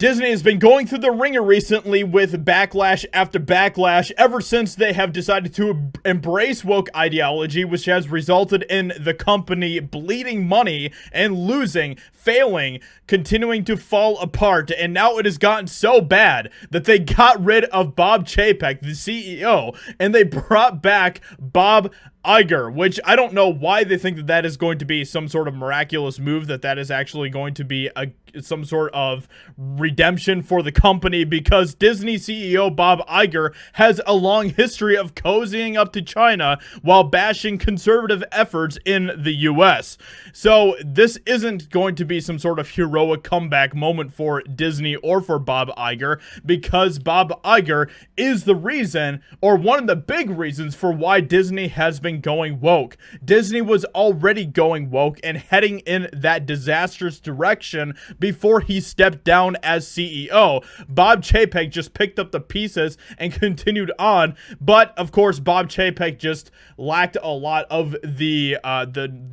Disney has been going through the ringer recently with backlash after backlash ever since they have decided to embrace woke ideology, which has resulted in the company bleeding money and losing, failing, continuing to fall apart. And now it has gotten so bad that they got rid of Bob Chapek, the CEO, and they brought back Bob Iger, which I don't know why they think that that is going to be some sort of miraculous move, that is actually going to be some sort of redemption for the company, because Disney CEO Bob Iger has a long history of cozying up to China while bashing conservative efforts in the US. So this isn't going to be some sort of heroic comeback moment for Disney or for Bob Iger, because Bob Iger is the reason, or one of the big reasons, for why Disney has been going woke. Disney was already going woke and heading in that disastrous direction before he stepped down as CEO. Bob Chapek just picked up the pieces and continued on, but of course Bob Chapek just lacked a lot of the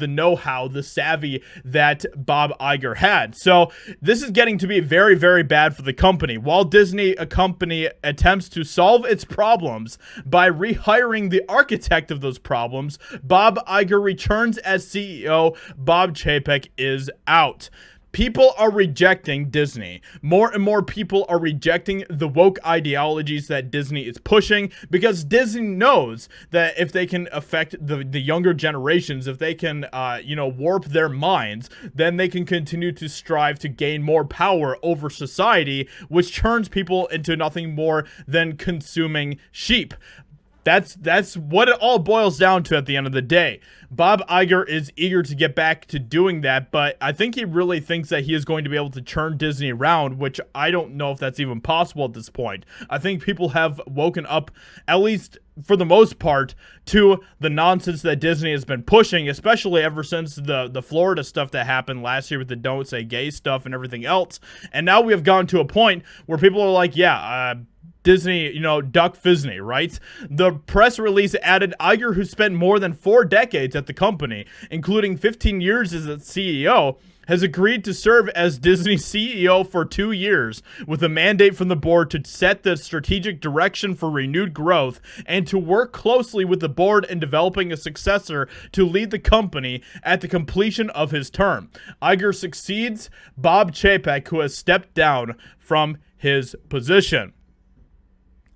know-how, the savvy that Bob Iger had. So this is getting to be very, very bad for the company. While Disney, a company, attempts to solve its problems by rehiring the architect of those problems, Bob Iger returns as CEO. Bob Chapek is out. People are rejecting Disney. More and more people are rejecting the woke ideologies that Disney is pushing, because Disney knows that if they can affect the younger generations, if they can, warp their minds, then they can continue to strive to gain more power over society, which turns people into nothing more than consuming sheep. That's what it all boils down to at the end of the day. Bob Iger is eager to get back to doing that, but I think he really thinks that he is going to be able to turn Disney around, which I don't know if that's even possible at this point. I think people have woken up, at least for the most part, to the nonsense that Disney has been pushing, especially ever since the Florida stuff that happened last year with the Don't Say Gay stuff and everything else. And now we have gone to a point where people are like, Disney, duck Fisney, right? The press release added Iger, who spent more than 4 decades at the company, including 15 years as its CEO, has agreed to serve as Disney CEO for 2 years, with a mandate from the board to set the strategic direction for renewed growth and to work closely with the board in developing a successor to lead the company at the completion of his term. Iger succeeds Bob Chapek, who has stepped down from his position.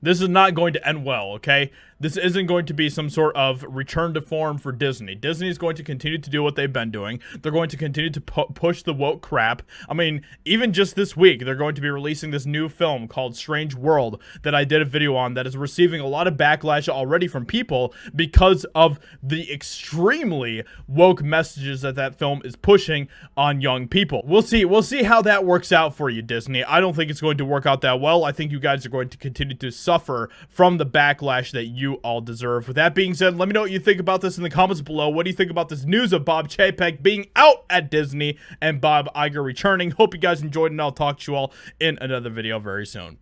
This is not going to end well, okay? This isn't going to be some sort of return to form for Disney. Disney is going to continue to do what they've been doing. They're going to continue to push the woke crap. I mean, even just this week, they're going to be releasing this new film called Strange World that I did a video on that is receiving a lot of backlash already from people because of the extremely woke messages that film is pushing on young people. We'll see how that works out for you, Disney. I don't think it's going to work out that well. I think you guys are going to continue to suffer from the backlash that you all deserve. With that being said, let me know what you think about this in the comments below. What do you think about this news of Bob Chapek being out at Disney and Bob Iger returning? Hope you guys enjoyed, and I'll talk to you all in another video very soon.